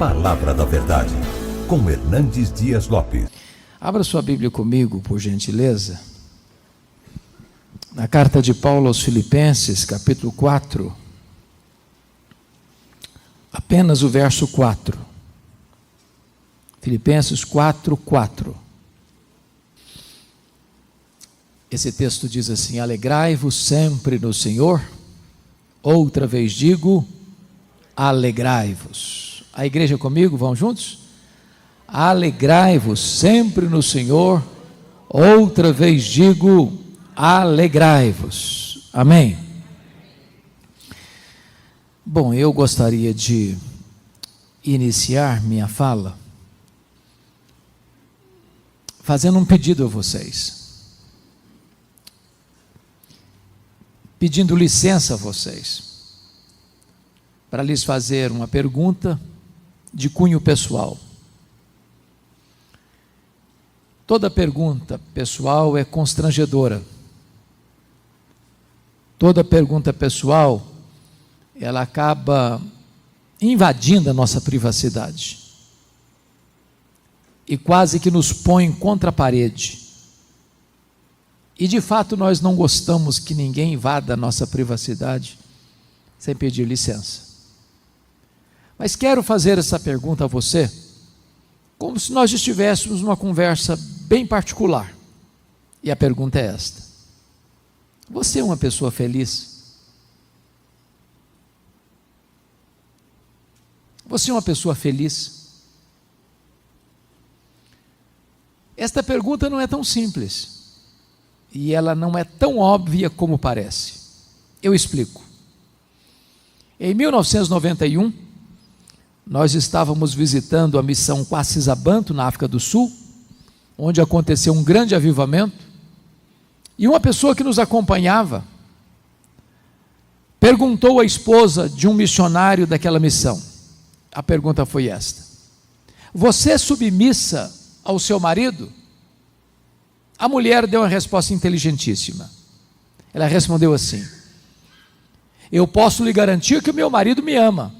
Palavra da Verdade, com Hernandes Dias Lopes. Abra sua Bíblia comigo, por gentileza. Na carta de Paulo aos Filipenses, capítulo 4. Apenas o verso 4. Filipenses 4:4. Esse texto diz assim: alegrai-vos sempre no Senhor. Outra vez digo, alegrai-vos. A igreja comigo, vamos juntos? Alegrai-vos sempre no Senhor. Outra vez digo, alegrai-vos. Amém. Bom, eu gostaria de iniciar minha fala fazendo um pedido a vocês. Pedindo licença a vocês, para lhes fazer uma pergunta de cunho pessoal. Toda pergunta pessoal é constrangedora. Toda pergunta pessoal, ela acaba invadindo a nossa privacidade e quase que nos põe contra a parede. E de fato nós não gostamos que ninguém invada a nossa privacidade sem pedir licença. Mas quero fazer essa pergunta a você, como se nós estivéssemos numa conversa bem particular. E a pergunta é esta: você é uma pessoa feliz? Você é uma pessoa feliz? Esta pergunta não é tão simples. E ela não é tão óbvia como parece. Eu explico. Em 1991, nós estávamos visitando a missão Quacisabanto, na África do Sul, onde aconteceu um grande avivamento, e uma pessoa que nos acompanhava perguntou à esposa de um missionário daquela missão. A pergunta foi esta: você é submissa ao seu marido? A mulher deu uma resposta inteligentíssima. Ela respondeu assim: eu posso lhe garantir que o meu marido me ama,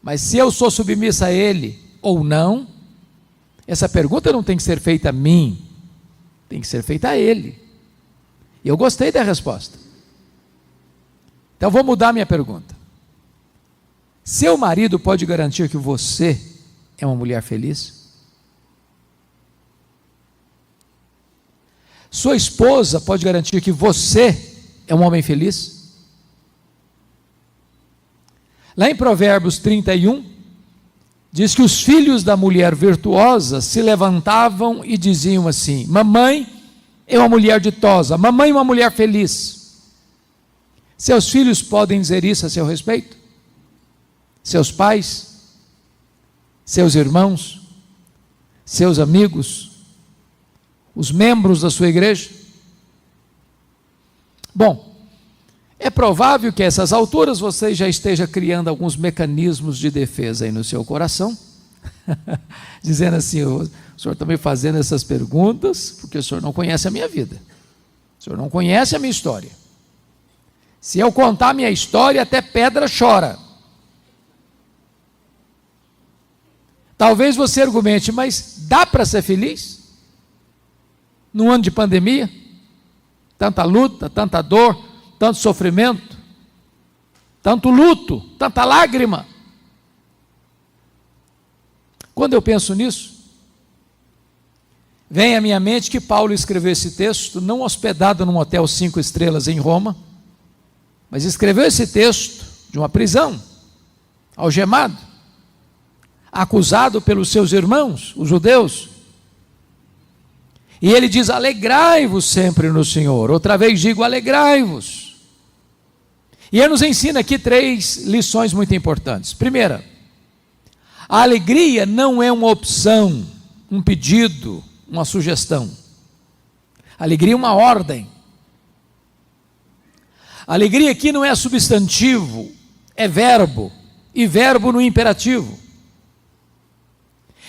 mas se eu sou submissa a ele ou não, essa pergunta não tem que ser feita a mim, tem que ser feita a ele. E eu gostei da resposta. Então vou mudar minha pergunta. Seu marido pode garantir que você é uma mulher feliz? Sua esposa pode garantir que você é um homem feliz? Lá em Provérbios 31, diz que os filhos da mulher virtuosa se levantavam e diziam assim: mamãe é uma mulher ditosa, mamãe é uma mulher feliz. Seus filhos podem dizer isso a seu respeito? Seus pais? Seus irmãos? Seus amigos? Os membros da sua igreja? Bom, é provável que a essas alturas você já esteja criando alguns mecanismos de defesa aí no seu coração, dizendo assim: o senhor está me fazendo essas perguntas porque o senhor não conhece a minha vida, o senhor não conhece a minha história. Se eu contar a minha história, até pedra chora. Talvez você argumente: mas dá para ser feliz? Num ano de pandemia, tanta luta, tanta dor, tanto sofrimento, tanto luto, tanta lágrima. Quando eu penso nisso, vem à minha mente que Paulo escreveu esse texto não hospedado num hotel 5 estrelas em Roma, mas escreveu esse texto de uma prisão, algemado, acusado pelos seus irmãos, os judeus. E ele diz: alegrai-vos sempre no Senhor. Outra vez digo, alegrai-vos. E ele nos ensina aqui 3 lições muito importantes. Primeira, a alegria não é uma opção, um pedido, uma sugestão. A alegria é uma ordem. A alegria aqui não é substantivo, é verbo, e verbo no imperativo.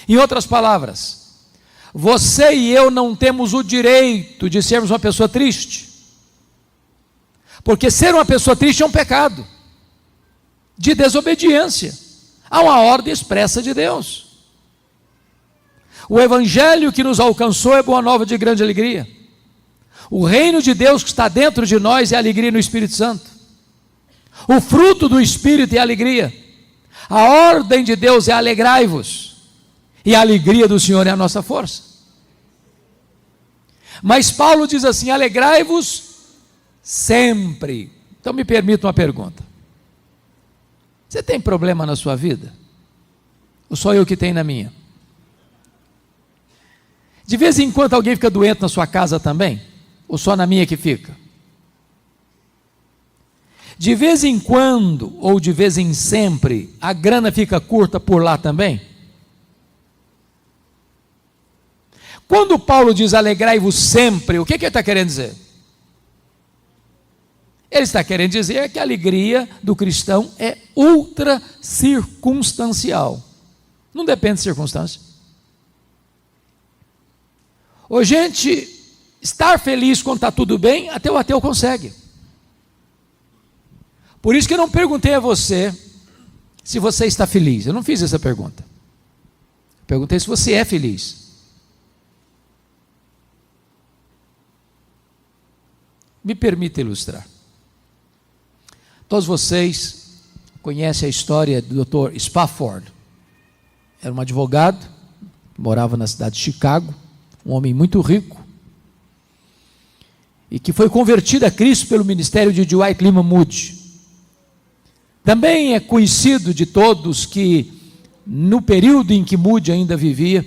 Em outras palavras, você e eu não temos o direito de sermos uma pessoa triste, porque ser uma pessoa triste é um pecado de desobediência. Há uma ordem expressa de Deus. O evangelho que nos alcançou é boa nova de grande alegria. O reino de Deus que está dentro de nós é alegria no Espírito Santo. O fruto do Espírito é alegria. A ordem de Deus é alegrai-vos. E a alegria do Senhor é a nossa força. Mas Paulo diz assim: alegrai-vos sempre. Então me permita uma pergunta. Você tem problema na sua vida? Ou só eu que tenho na minha? De vez em quando alguém fica doente na sua casa também? Ou só na minha que fica? De vez em quando, ou de vez em sempre, a grana fica curta por lá também? Quando Paulo diz alegrai-vos sempre, o que ele está querendo dizer? Ele está querendo dizer que a alegria do cristão é ultra circunstancial. Não depende de circunstância. Ô gente, estar feliz quando está tudo bem, até o ateu consegue. Por isso que eu não perguntei a você se você está feliz. Eu não fiz essa pergunta. Perguntei se você é feliz. Me permita ilustrar. Todos vocês conhecem a história do Dr. Spafford. Era um advogado, morava na cidade de Chicago, um homem muito rico, e que foi convertido a Cristo pelo ministério de Dwight Lyman Moody. Também é conhecido de todos que, no período em que Moody ainda vivia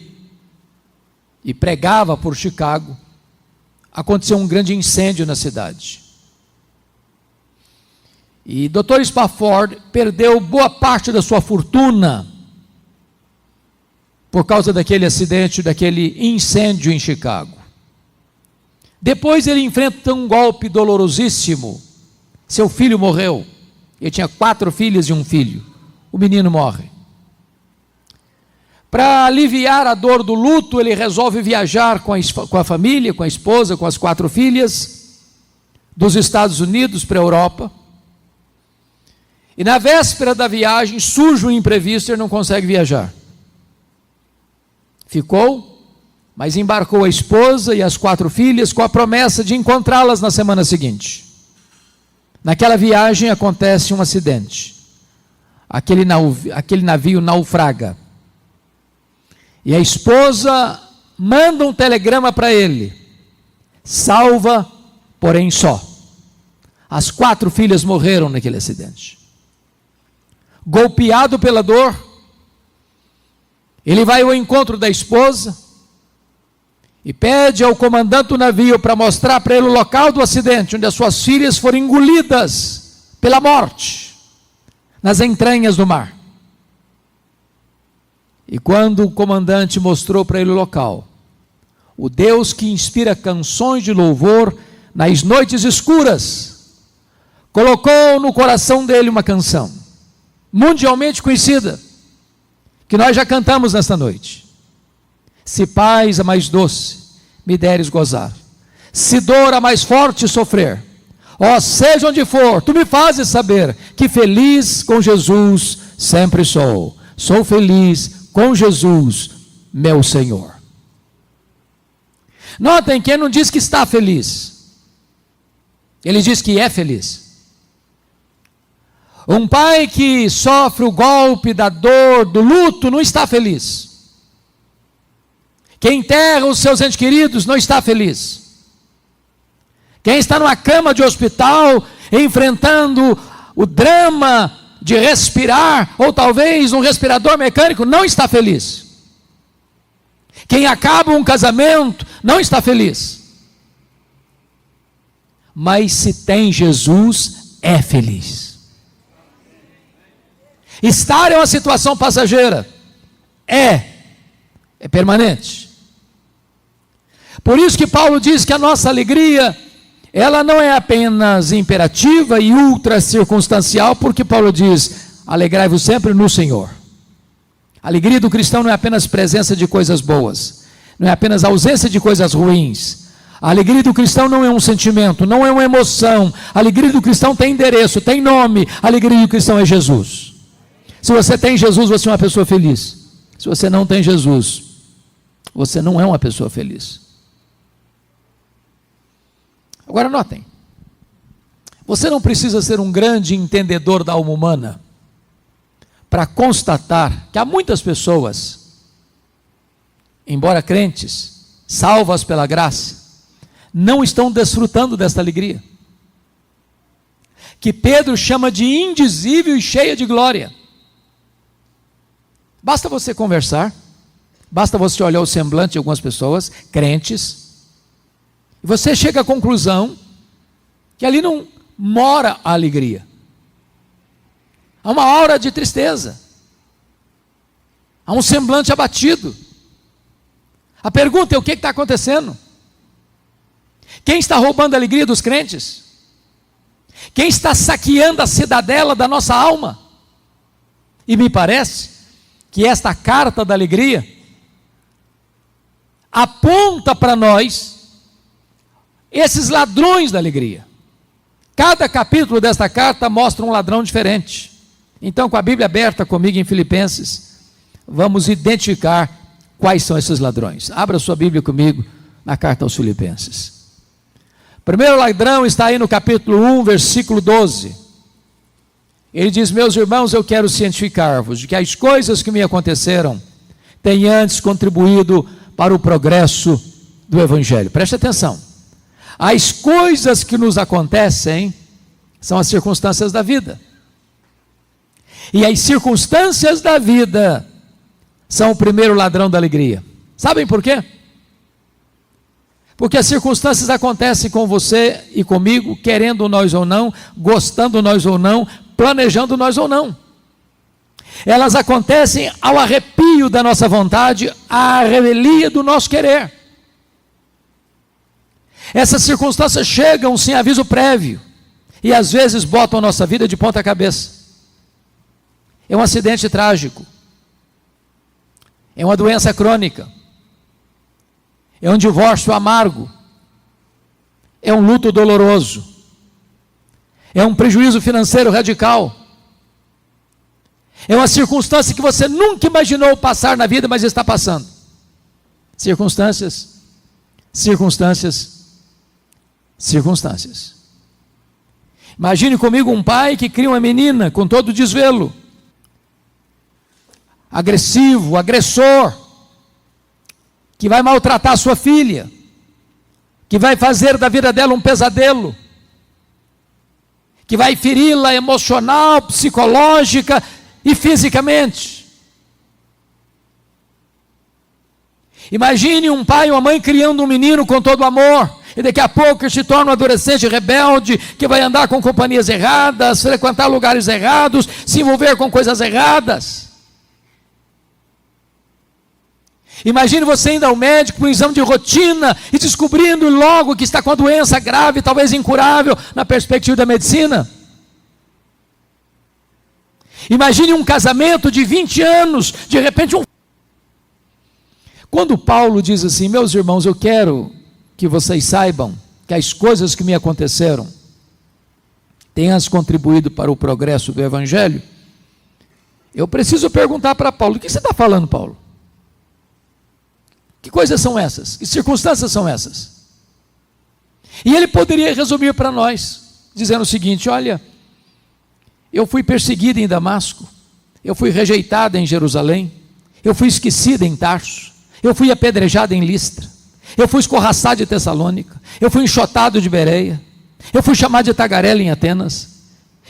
e pregava por Chicago, aconteceu um grande incêndio na cidade. E Dr. Spafford perdeu boa parte da sua fortuna por causa daquele acidente, daquele incêndio em Chicago. Depois ele enfrenta um golpe dolorosíssimo. Seu filho morreu. Ele tinha 4 filhas e um filho. O menino morre. Para aliviar a dor do luto, ele resolve viajar com a família, com a esposa, com as 4 filhas, dos Estados Unidos para a Europa. E na véspera da viagem, surge um imprevisto e ele não consegue viajar. Ficou, mas embarcou a esposa e as 4 filhas com a promessa de encontrá-las na semana seguinte. Naquela viagem acontece um acidente. Aquele navio naufraga. E a esposa manda um telegrama para ele: salva, porém só. As 4 filhas morreram naquele acidente. Golpeado pela dor, ele vai ao encontro da esposa e pede ao comandante do navio para mostrar para ele o local do acidente, onde as suas filhas foram engolidas pela morte, nas entranhas do mar. E quando o comandante mostrou para ele o local, o Deus que inspira canções de louvor nas noites escuras, colocou no coração dele uma canção, mundialmente conhecida, que nós já cantamos nesta noite. Se paz a mais doce me deres gozar, se dor a mais forte sofrer, ó, seja onde for, tu me fazes saber que feliz com Jesus sempre sou. Sou feliz com Jesus, meu Senhor. Notem que ele não diz que está feliz, ele diz que é feliz. Um pai que sofre o golpe da dor, do luto, não está feliz. Quem enterra os seus entes queridos não está feliz. Quem está numa cama de hospital, enfrentando o drama de respirar, ou talvez um respirador mecânico, não está feliz. Quem acaba um casamento, não está feliz. Mas se tem Jesus, é feliz. Estar é uma situação passageira, é permanente. Por isso que Paulo diz que a nossa alegria, ela não é apenas imperativa e ultra circunstancial, porque Paulo diz: alegrai-vos sempre no Senhor. A alegria do cristão não é apenas presença de coisas boas, não é apenas ausência de coisas ruins. A alegria do cristão não é um sentimento, não é uma emoção. A alegria do cristão tem endereço, tem nome. A alegria do cristão é Jesus. Se você tem Jesus, você é uma pessoa feliz. Se você não tem Jesus, você não é uma pessoa feliz. Agora notem, você não precisa ser um grande entendedor da alma humana para constatar que há muitas pessoas, embora crentes, salvas pela graça, não estão desfrutando desta alegria, que Pedro chama de indizível e cheia de glória. Basta você conversar, basta você olhar o semblante de algumas pessoas, crentes, e você chega à conclusão que ali não mora a alegria. Há uma aura de tristeza, há um semblante abatido. A pergunta é: o que está acontecendo? Quem está roubando a alegria dos crentes? Quem está saqueando a cidadela da nossa alma? E me parece que esta carta da alegria aponta para nós esses ladrões da alegria. Cada capítulo desta carta mostra um ladrão diferente. Então, com a Bíblia aberta comigo em Filipenses, vamos identificar quais são esses ladrões. Abra sua Bíblia comigo na carta aos Filipenses. O primeiro ladrão está aí no capítulo 1, versículo 12. Ele diz: meus irmãos, eu quero cientificar-vos de que as coisas que me aconteceram têm antes contribuído para o progresso do Evangelho. Preste atenção. As coisas que nos acontecem são as circunstâncias da vida. E as circunstâncias da vida são o primeiro ladrão da alegria. Sabem por quê? Porque as circunstâncias acontecem com você e comigo, querendo nós ou não, gostando nós ou não, planejando nós ou não. Elas acontecem ao arrepio da nossa vontade, à revelia do nosso querer. Essas circunstâncias chegam sem aviso prévio e às vezes botam a nossa vida de ponta cabeça. É um acidente trágico, é uma doença crônica, é um divórcio amargo, é um luto doloroso, é um prejuízo financeiro radical, é uma circunstância que você nunca imaginou passar na vida, mas está passando. Circunstâncias. Imagine comigo um pai que cria uma menina com todo desvelo, agressivo, agressor, que vai maltratar a sua filha, que vai fazer da vida dela um pesadelo, que vai feri-la emocional, psicológica e fisicamente. Imagine um pai e uma mãe criando um menino com todo amor, e daqui a pouco ele se torna um adolescente rebelde, que vai andar com companhias erradas, frequentar lugares errados, se envolver com coisas erradas. Imagine você indo ao médico para um exame de rotina e descobrindo logo que está com a doença grave, talvez incurável, na perspectiva da medicina. Imagine um casamento de 20 anos, de repente Quando Paulo diz assim: meus irmãos, eu quero que vocês saibam que as coisas que me aconteceram têm antes contribuído para o progresso do Evangelho, eu preciso perguntar para Paulo: o que você está falando, Paulo? Que coisas são essas? Que circunstâncias são essas? E ele poderia resumir para nós, dizendo o seguinte: olha, eu fui perseguido em Damasco, eu fui rejeitado em Jerusalém, eu fui esquecido em Tarso, eu fui apedrejado em Listra, eu fui escorraçado de Tessalônica, eu fui enxotado de Bereia, eu fui chamado de tagarela em Atenas,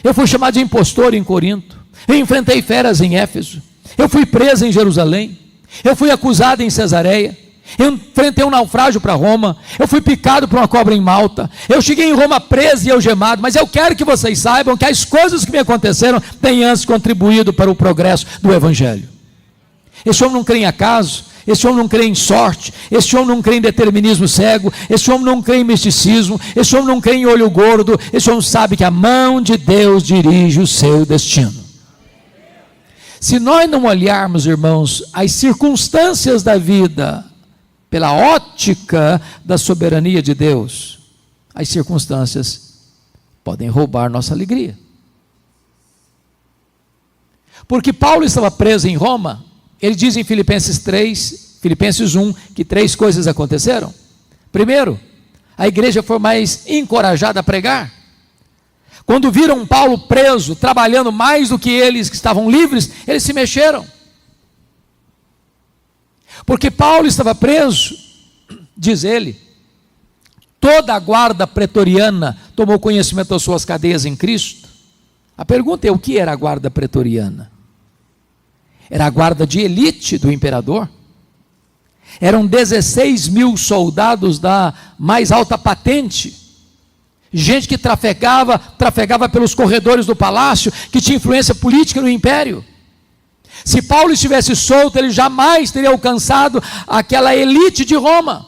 eu fui chamado de impostor em Corinto, eu enfrentei feras em Éfeso, eu fui preso em Jerusalém, eu fui acusado em Cesareia, eu enfrentei um naufrágio para Roma, eu fui picado por uma cobra em Malta, eu cheguei em Roma preso e algemado, mas eu quero que vocês saibam que as coisas que me aconteceram têm antes contribuído para o progresso do Evangelho. Esse homem não crê em acaso, esse homem não crê em sorte, esse homem não crê em determinismo cego, esse homem não crê em misticismo, esse homem não crê em olho gordo, esse homem sabe que a mão de Deus dirige o seu destino. Se nós não olharmos, irmãos, as circunstâncias da vida pela ótica da soberania de Deus, as circunstâncias podem roubar nossa alegria. Porque Paulo estava preso em Roma. Ele diz em Filipenses 1, que 3 coisas aconteceram. Primeiro, a igreja foi mais encorajada a pregar. Quando viram Paulo preso, trabalhando mais do que eles que estavam livres, eles se mexeram. Porque Paulo estava preso, diz ele, toda a guarda pretoriana tomou conhecimento das suas cadeias em Cristo. A pergunta é: o que era a guarda pretoriana? Era a guarda de elite do imperador. Eram 16 mil soldados da mais alta patente, gente que trafegava pelos corredores do palácio, que tinha influência política no império. Se Paulo estivesse solto, ele jamais teria alcançado aquela elite de Roma.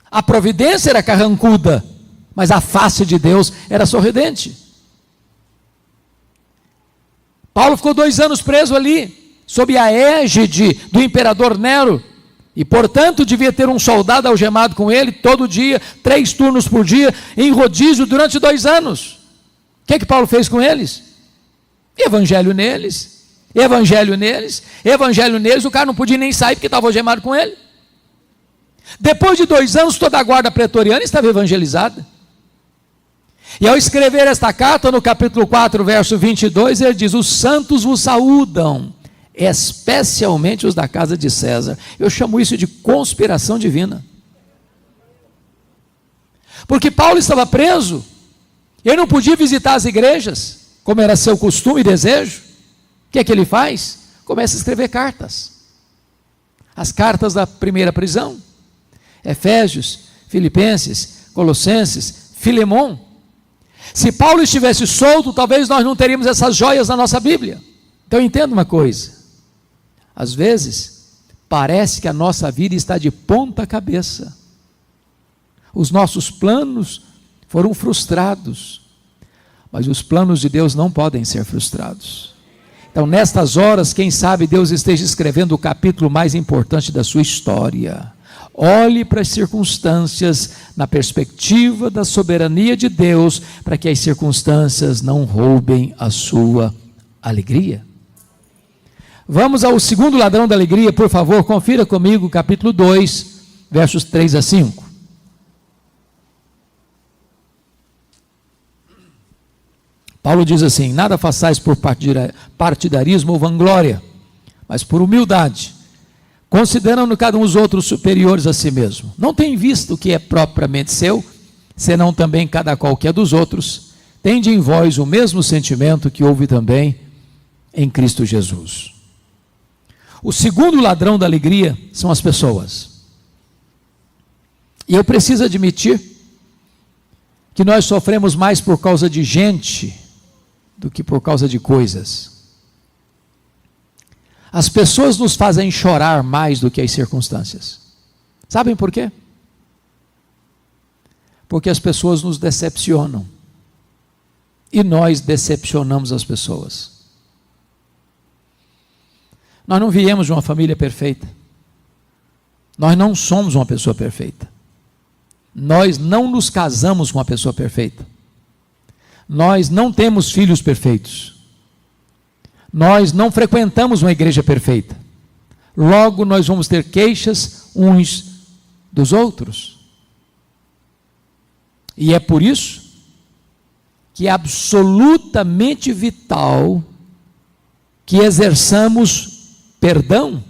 A providência era carrancuda, mas a face de Deus era sorridente. Paulo ficou 2 anos preso ali, sob a égide do imperador Nero, e portanto devia ter um soldado algemado com ele todo dia, 3 turnos por dia, em rodízio durante 2 anos. O que Paulo fez com eles? Evangelho neles, o cara não podia nem sair porque estava algemado com ele. Depois de 2 anos, toda a guarda pretoriana estava evangelizada. E ao escrever esta carta, no capítulo 4, verso 22, ele diz: os santos vos saúdam, especialmente os da casa de César. Eu chamo isso de conspiração divina. Porque Paulo estava preso, ele não podia visitar as igrejas, como era seu costume e desejo. O que é que ele faz? Começa a escrever cartas. As cartas da primeira prisão: Efésios, Filipenses, Colossenses, Filemon. Se Paulo estivesse solto, talvez nós não teríamos essas joias na nossa Bíblia. Então entenda uma coisa: às vezes parece que a nossa vida está de ponta cabeça, os nossos planos foram frustrados, mas os planos de Deus não podem ser frustrados. Então nestas horas, quem sabe Deus esteja escrevendo o capítulo mais importante da sua história. Olhe para as circunstâncias na perspectiva da soberania de Deus, para que as circunstâncias não roubem a sua alegria. Vamos ao segundo ladrão da alegria, por favor, confira comigo, capítulo 2, versos 3 a 5. Paulo diz assim: nada façais por partidarismo ou vanglória, mas por humildade, considerando cada um os outros superiores a si mesmo. Não tem visto o que é propriamente seu, senão também cada qual que é dos outros. Tende em vós o mesmo sentimento que houve também em Cristo Jesus. O segundo ladrão da alegria são as pessoas. E eu preciso admitir que nós sofremos mais por causa de gente do que por causa de coisas. As pessoas nos fazem chorar mais do que as circunstâncias. Sabem por quê? Porque as pessoas nos decepcionam. E nós decepcionamos as pessoas. Nós não viemos de uma família perfeita. Nós não somos uma pessoa perfeita. Nós não nos casamos com uma pessoa perfeita. Nós não temos filhos perfeitos. Nós não frequentamos uma igreja perfeita. Logo, nós vamos ter queixas uns dos outros. E é por isso que é absolutamente vital que exerçamos perdão.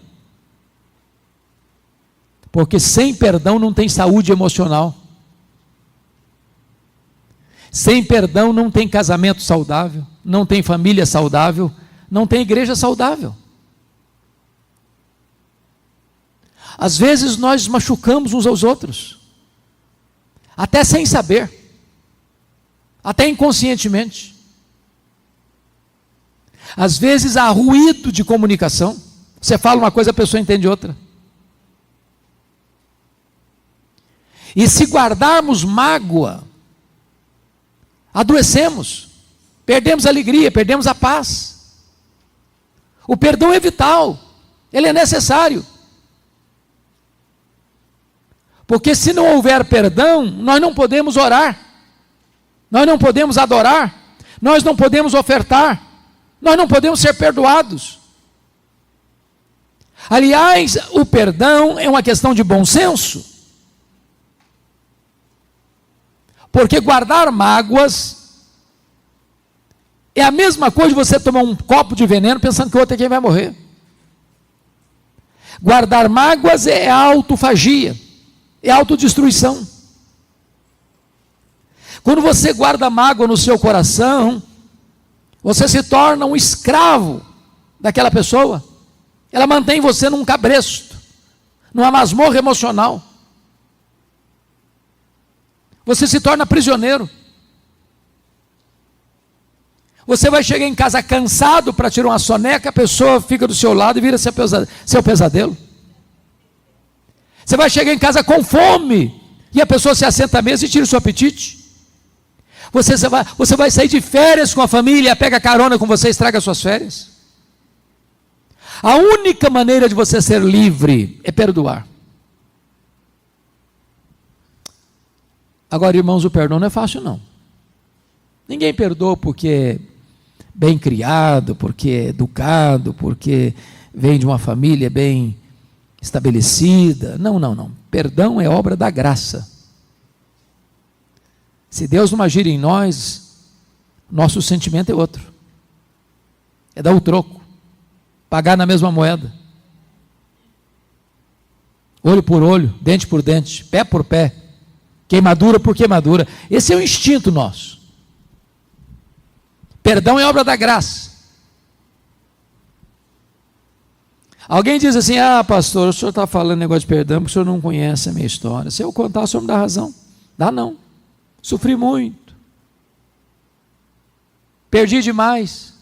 Porque sem perdão não tem saúde emocional. Sem perdão não tem casamento saudável, não tem família saudável, não tem igreja saudável. Às vezes nós machucamos uns aos outros, até sem saber, até inconscientemente. Às vezes há ruído de comunicação. Você fala uma coisa, a pessoa entende outra. E se guardarmos mágoa, adoecemos, perdemos a alegria, perdemos a paz. O perdão é vital, ele é necessário. Porque se não houver perdão, nós não podemos orar, nós não podemos adorar, nós não podemos ofertar, Nós não podemos ser perdoados. Aliás, o perdão é uma questão de bom senso. Porque guardar mágoas é a mesma coisa de você tomar um copo de veneno pensando que o outro é quem vai morrer. Guardar mágoas é autofagia, é autodestruição. Quando você guarda mágoa no seu coração, você se torna um escravo daquela pessoa. Ela mantém você num cabresto, numa masmorra emocional. Você se torna prisioneiro. Você vai chegar em casa cansado para tirar uma soneca, a pessoa fica do seu lado e vira seu pesadelo. Você vai chegar em casa com fome e a pessoa se assenta à mesa e tira o seu apetite. Você vai sair de férias com a família, pega carona com você e estraga suas férias. A única maneira de você ser livre é perdoar. Agora, irmãos, o perdão não é fácil, não. Ninguém perdoa porque é bem criado, porque é educado, porque vem de uma família bem estabelecida. Não. Perdão é obra da graça. Se Deus não agir em nós, nosso sentimento é outro. É dar o troco, pagar na mesma moeda. Olho por olho, dente por dente, pé por pé, queimadura por queimadura. Esse é o instinto nosso. Perdão é obra da graça. Alguém diz assim: pastor, o senhor está falando negócio de perdão porque o senhor não conhece a minha história. Se eu contar, o senhor me dá razão. Dá não. Sofri muito. Perdi demais.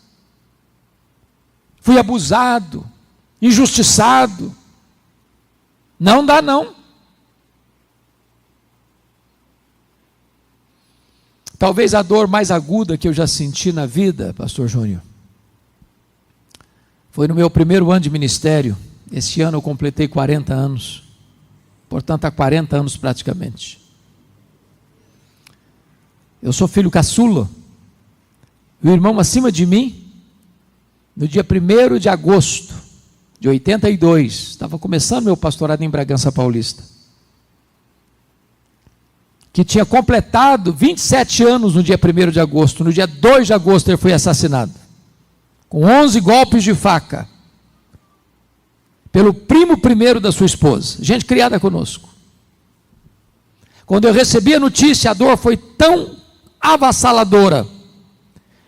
Fui abusado, injustiçado. Não dá não. Talvez a dor mais aguda que eu já senti na vida, pastor Júnior, foi no meu primeiro ano de ministério. Esse ano eu completei 40 anos. Portanto, há 40 anos praticamente. Eu sou filho caçula. O irmão acima de mim, no dia 1º de agosto de 82, estava começando meu pastorado em Bragança Paulista, que tinha completado 27 anos no dia 1º de agosto. No dia 2 de agosto ele foi assassinado, com 11 golpes de faca, pelo primo primeiro da sua esposa, gente criada conosco. Quando eu recebi a notícia, a dor foi tão avassaladora,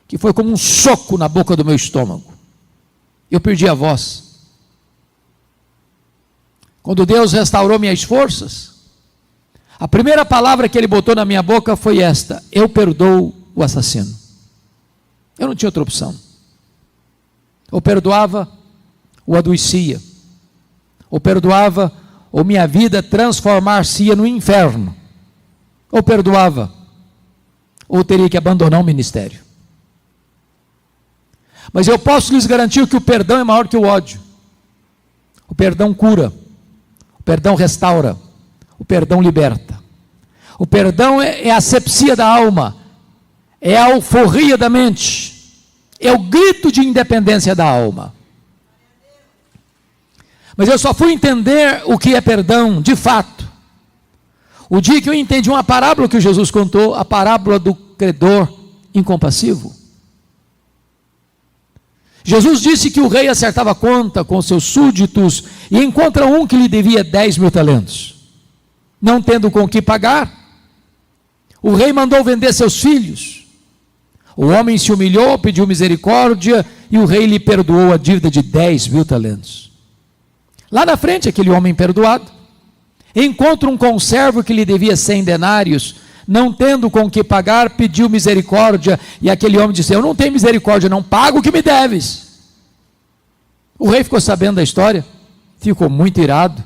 que foi como um soco na boca do meu estômago. Eu perdi a voz. Quando Deus restaurou minhas forças, a primeira palavra que Ele botou na minha boca foi esta: eu perdoo o assassino. Eu não tinha outra opção. Ou perdoava, ou adoecia. Ou perdoava, ou minha vida transformar-se-ia no inferno. Ou perdoava, ou teria que abandonar o ministério. Mas eu posso lhes garantir que o perdão é maior que o ódio. O perdão cura, o perdão restaura, o perdão liberta. O perdão é a asepsia da alma, é a alforria da mente, é o grito de independência da alma. Mas eu só fui entender o que é perdão, de fato, o dia que eu entendi uma parábola que Jesus contou, a parábola do credor incompassivo. Jesus disse que o rei acertava conta com seus súditos e encontra um que lhe devia 10.000 talentos. Não tendo com que pagar, o rei mandou vender seus filhos. O homem se humilhou, pediu misericórdia e o rei lhe perdoou a dívida de 10.000 talentos. Lá na frente, aquele homem perdoado encontra um conservo que lhe devia 100 denários, não tendo com que pagar, pediu misericórdia, e aquele homem disse: eu não tenho misericórdia, não pago o que me deves. O rei ficou sabendo da história, ficou muito irado,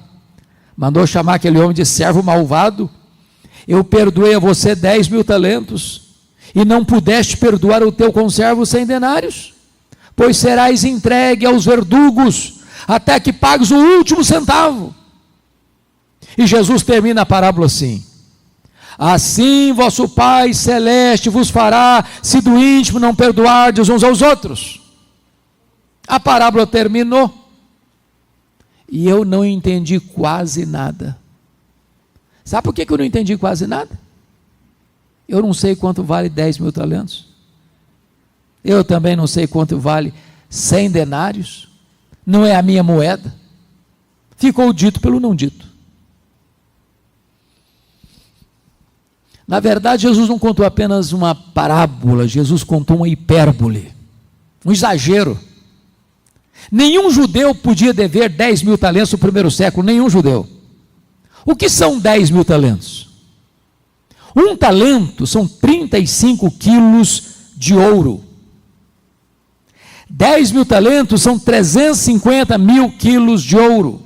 mandou chamar aquele homem de servo malvado. Eu perdoei a você 10.000 talentos, e não pudeste perdoar o teu conservo 100 denários, pois serás entregue aos verdugos, até que pagues o último centavo. E Jesus termina a parábola assim: assim vosso Pai Celeste vos fará, se do íntimo não perdoardes uns aos outros. A parábola terminou e eu não entendi quase nada. Sabe por que eu não entendi quase nada? Eu não sei quanto vale 10 mil talentos. Eu também não sei quanto vale 100 denários. Não é a minha moeda. Ficou dito pelo não dito. Na verdade, Jesus não contou apenas uma parábola, Jesus contou uma hipérbole, um exagero. Nenhum judeu podia dever 10 mil talentos no primeiro século, nenhum judeu. O que são 10 mil talentos? Um talento são 35 quilos de ouro. 10 mil talentos são 350 mil quilos de ouro.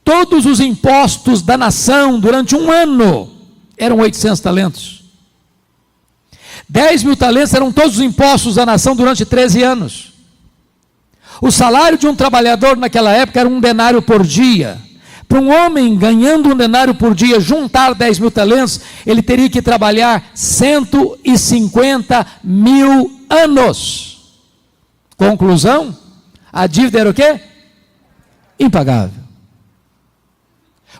Todos os impostos da nação durante um ano eram 800 talentos. 10 mil talentos eram todos os impostos da nação durante 13 anos. O salário de um trabalhador naquela época era 1 denário por dia. Para um homem ganhando 1 denário por dia, juntar 10 mil talentos, ele teria que trabalhar 150 mil anos. Conclusão, a dívida era o quê? Impagável.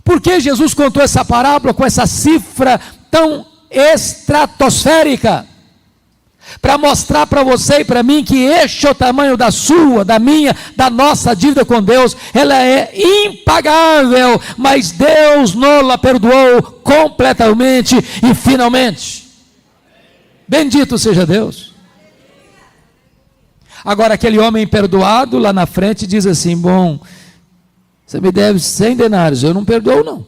Por que Jesus contou essa parábola com essa cifra tão estratosférica? Para mostrar para você e para mim que este é o tamanho da sua, da minha, da nossa dívida com Deus. Ela é impagável, mas Deus nos perdoou completamente e finalmente. Bendito seja Deus. Agora aquele homem perdoado lá na frente diz assim: bom, você me deve 100 denários, eu não perdoo não.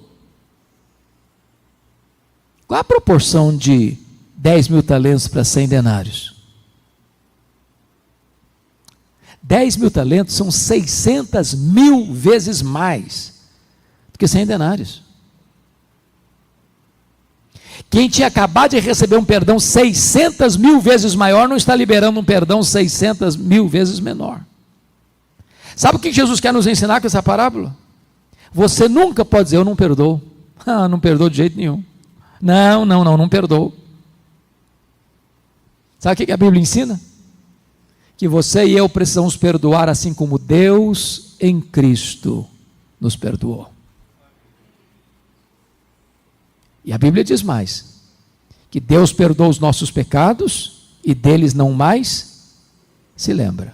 Qual a proporção de 10 mil talentos para 100 denários? 10 mil talentos são 600 mil vezes mais do que 100 denários. Quem tinha acabado de receber um perdão 600 mil vezes maior, não está liberando um perdão 600 mil vezes menor. Sabe o que Jesus quer nos ensinar com essa parábola? Você nunca pode dizer: eu não perdoo. Não perdoo de jeito nenhum. Não perdoo. Sabe o que a Bíblia ensina? Que você e eu precisamos perdoar assim como Deus em Cristo nos perdoou. E a Bíblia diz mais, que Deus perdoa os nossos pecados e deles não mais se lembra.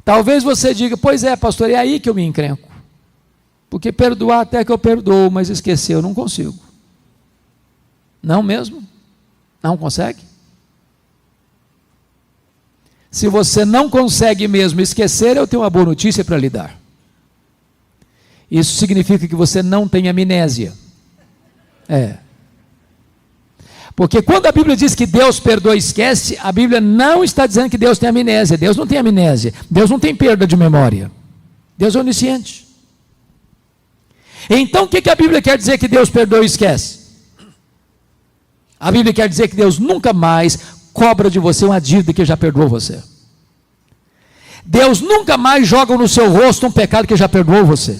Talvez você diga: pois é, pastor, é aí que eu me encrenco. Porque perdoar até que eu perdoo, mas esquecer eu não consigo. Não mesmo? Não consegue? Se você não consegue mesmo esquecer, eu tenho uma boa notícia para lhe dar. Isso significa que você não tem amnésia. Porque quando a Bíblia diz que Deus perdoa e esquece, a Bíblia não está dizendo que Deus tem amnésia. Deus não tem amnésia. Deus não tem perda de memória. Deus é onisciente. Então o que a Bíblia quer dizer que Deus perdoa e esquece? A Bíblia quer dizer que Deus nunca mais cobra de você uma dívida que já perdoou você. Deus nunca mais joga no seu rosto um pecado que já perdoou você.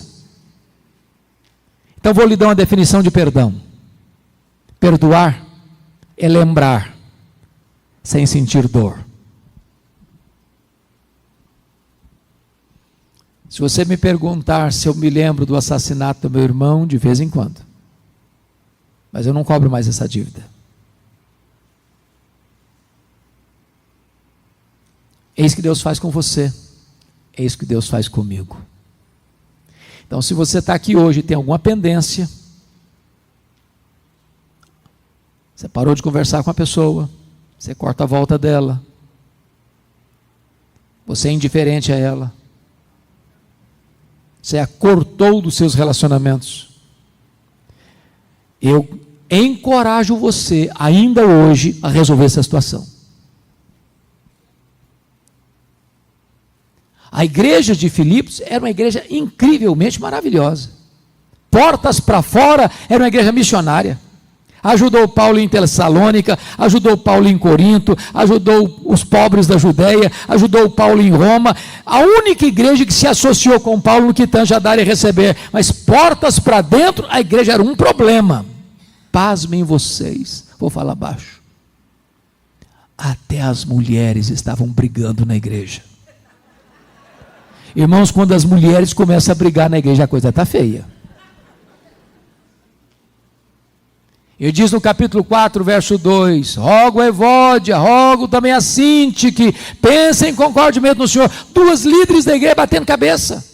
Então vou lhe dar uma definição de perdão. Perdoar é lembrar sem sentir dor. Se você me perguntar se eu me lembro do assassinato do meu irmão, de vez em quando. Mas eu não cobro mais essa dívida. Eis que Deus faz com você, eis que Deus faz comigo. Então, se você está aqui hoje e tem alguma pendência, você parou de conversar com a pessoa, você corta a volta dela, você é indiferente a ela, você a cortou dos seus relacionamentos, eu encorajo você, ainda hoje, a resolver essa situação. A igreja de Filipos era uma igreja incrivelmente maravilhosa. Portas para fora, era uma igreja missionária. Ajudou Paulo em Tessalônica, ajudou Paulo em Corinto, ajudou os pobres da Judéia, ajudou Paulo em Roma. A única igreja que se associou com Paulo no que tange a dar e receber. Mas portas para dentro, a igreja era um problema. Pasmem vocês, vou falar baixo. Até as mulheres estavam brigando na igreja. Irmãos, quando as mulheres começam a brigar na igreja, a coisa está feia. Ele diz no capítulo 4, verso 2: rogo a Evódia, rogo também a Sinti, que pensem concordemente no Senhor. Duas líderes da igreja batendo cabeça.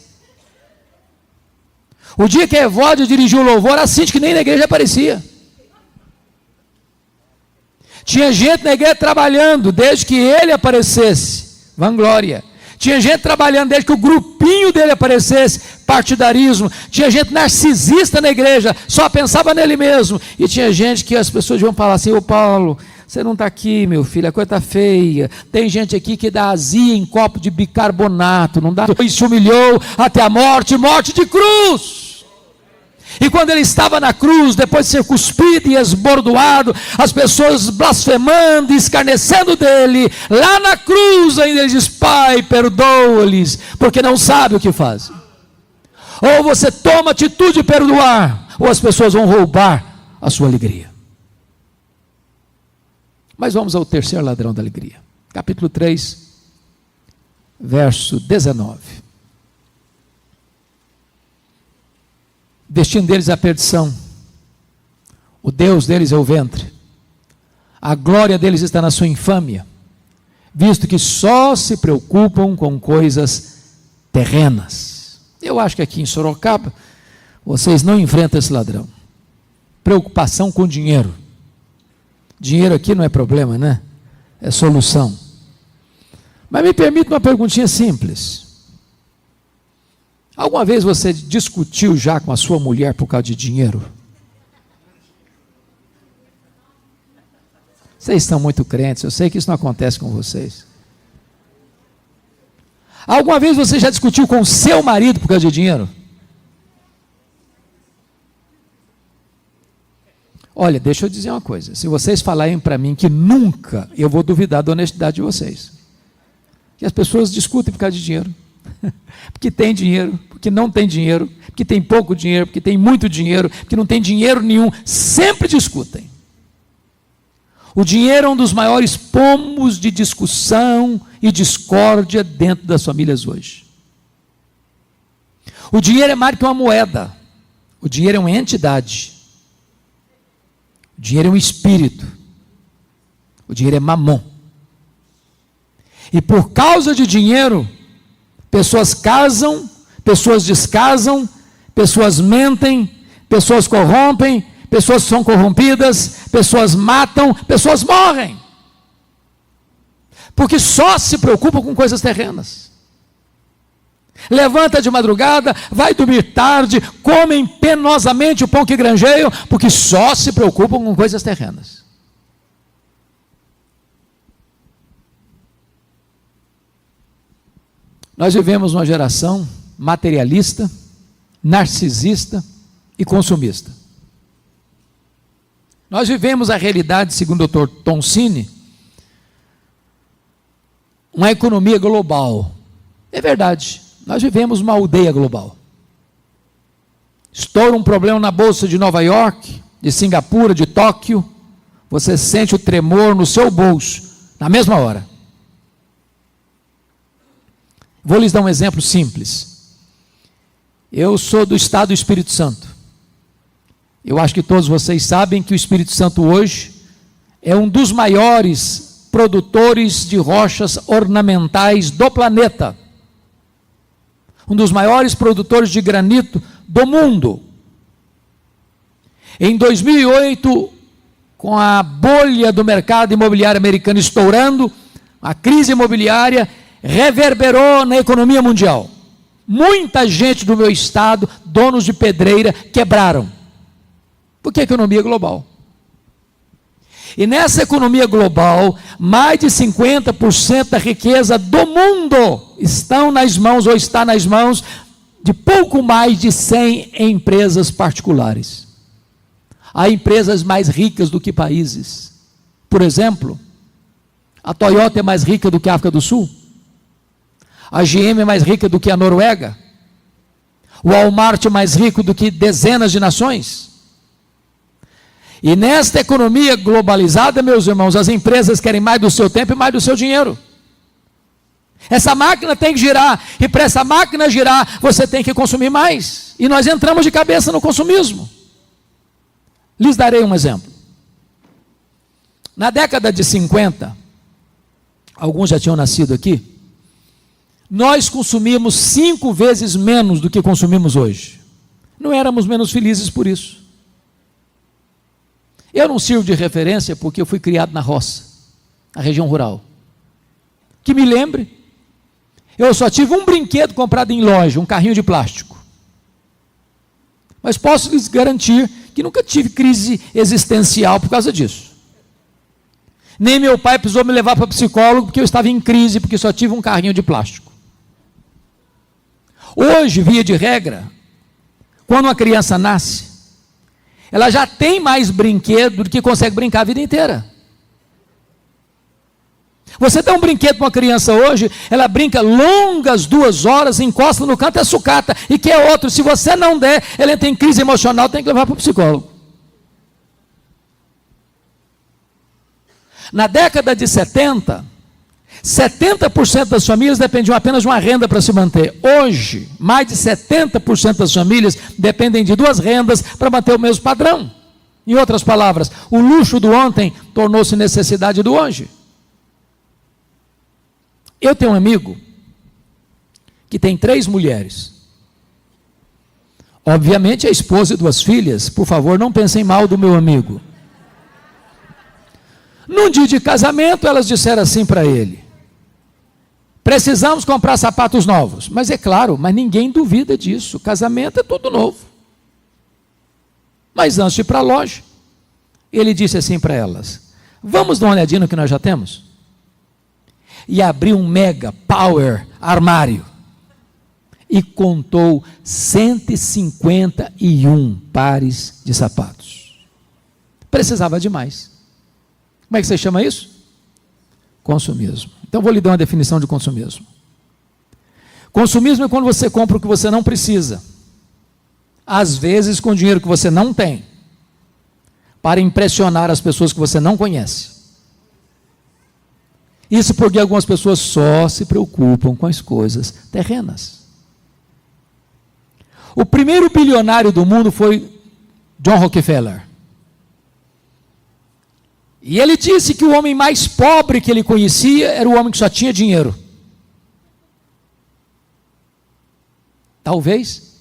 O dia que a Evódia dirigiu o louvor, a Sinti que nem na igreja aparecia. Tinha gente na igreja trabalhando desde que ele aparecesse, vanglória. Tinha gente trabalhando desde que o grupinho dele aparecesse, partidarismo. Tinha gente narcisista na igreja, só pensava nele mesmo. E tinha gente que as pessoas iam falar assim: ô Paulo, você não está aqui, meu filho, a coisa está feia. Tem gente aqui que dá azia em copo de bicarbonato, não dá. E se humilhou até a morte, morte de cruz. E quando ele estava na cruz, depois de ser cuspido e esbordoado, as pessoas blasfemando e escarnecendo dele, lá na cruz ainda ele diz: Pai, perdoa-lhes, porque não sabe o que fazem. Ou você toma atitude de perdoar, ou as pessoas vão roubar a sua alegria. Mas vamos ao terceiro ladrão da alegria. Capítulo 3, verso 19. O destino deles é a perdição, o Deus deles é o ventre, a glória deles está na sua infâmia, visto que só se preocupam com coisas terrenas. Eu acho que aqui em Sorocaba vocês não enfrentam esse ladrão. Preocupação com dinheiro. Dinheiro aqui não é problema, né? É solução. Mas me permite uma perguntinha simples. Alguma vez você discutiu já com a sua mulher por causa de dinheiro? Vocês estão muito crentes, eu sei que isso não acontece com vocês. Alguma vez você já discutiu com o seu marido por causa de dinheiro? Olha, deixa eu dizer uma coisa. Se vocês falarem para mim que nunca, eu vou duvidar da honestidade de vocês. Que as pessoas discutem por causa de dinheiro. Porque tem dinheiro, porque não tem dinheiro, porque tem pouco dinheiro, porque tem muito dinheiro, porque não tem dinheiro nenhum, sempre discutem. O dinheiro é um dos maiores pomos de discussão e discórdia dentro das famílias hoje. O dinheiro é mais que uma moeda, o dinheiro é uma entidade, o dinheiro é um espírito, o dinheiro é mamon. E por causa de dinheiro, pessoas casam, pessoas descasam, pessoas mentem, pessoas corrompem, pessoas são corrompidas, pessoas matam, pessoas morrem. Porque só se preocupam com coisas terrenas. Levanta de madrugada, vai dormir tarde, comem penosamente o pão que granjeiam, porque só se preocupam com coisas terrenas. Nós vivemos uma geração materialista, narcisista e consumista. Nós vivemos a realidade, segundo o Dr. Toncini, uma economia global. É verdade, nós vivemos uma aldeia global. Estoura um problema na bolsa de Nova York, de Singapura, de Tóquio, você sente o tremor no seu bolso, na mesma hora. Vou lhes dar um exemplo simples. Eu sou do estado do Espírito Santo. Eu acho que todos vocês sabem que o Espírito Santo hoje é um dos maiores produtores de rochas ornamentais do planeta. Um dos maiores produtores de granito do mundo. Em 2008, com a bolha do mercado imobiliário americano estourando, a crise imobiliária reverberou na economia mundial. Muita gente do meu estado, donos de pedreira, quebraram. Porque é economia global. E nessa economia global, mais de 50% da riqueza do mundo estão nas mãos, ou está nas mãos, de pouco mais de 100 empresas particulares. Há empresas mais ricas do que países. Por exemplo, a Toyota é mais rica do que a África do Sul. A GM é mais rica do que a Noruega. O Walmart é mais rico do que dezenas de nações. E nesta economia globalizada, meus irmãos, as empresas querem mais do seu tempo e mais do seu dinheiro. Essa máquina tem que girar, e para essa máquina girar, você tem que consumir mais. E nós entramos de cabeça no consumismo. Lhes darei um exemplo. Na década de 50, alguns já tinham nascido aqui, nós consumíamos 5 vezes menos do que consumimos hoje. Não éramos menos felizes por isso. Eu não sirvo de referência porque eu fui criado na roça, na região rural. Que me lembre, eu só tive um brinquedo comprado em loja, um carrinho de plástico. Mas posso lhes garantir que nunca tive crise existencial por causa disso. Nem meu pai precisou me levar para psicólogo porque eu estava em crise, porque só tive um carrinho de plástico. Hoje, via de regra, quando uma criança nasce, ela já tem mais brinquedo do que consegue brincar a vida inteira. Você dá um brinquedo para uma criança hoje, ela brinca longas 2 horas, encosta no canto, é sucata, e quer outro. Se você não der, ela entra em crise emocional, tem que levar para o psicólogo. Na década de 70, 70% das famílias dependiam apenas de uma renda para se manter. Hoje, mais de 70% das famílias dependem de 2 rendas para manter o mesmo padrão. Em outras palavras, o luxo do ontem tornou-se necessidade do hoje. Eu tenho um amigo que tem 3 mulheres. Obviamente, a esposa e 2 filhas. Por favor, não pensem mal do meu amigo. Num dia de casamento, elas disseram assim para ele: precisamos comprar sapatos novos. Mas é claro, mas ninguém duvida disso. Casamento é tudo novo. Mas antes de ir para a loja, ele disse assim para elas: vamos dar uma olhadinha no que nós já temos? E abriu um mega power armário e contou 151 pares de sapatos. Precisava de mais. Como é que você chama isso? Consumismo. Então vou lhe dar uma definição de consumismo. Consumismo é quando você compra o que você não precisa, às vezes com dinheiro que você não tem, para impressionar as pessoas que você não conhece. Isso porque algumas pessoas só se preocupam com as coisas terrenas. O primeiro bilionário do mundo foi John Rockefeller. E ele disse que o homem mais pobre que ele conhecia era o homem que só tinha dinheiro. Talvez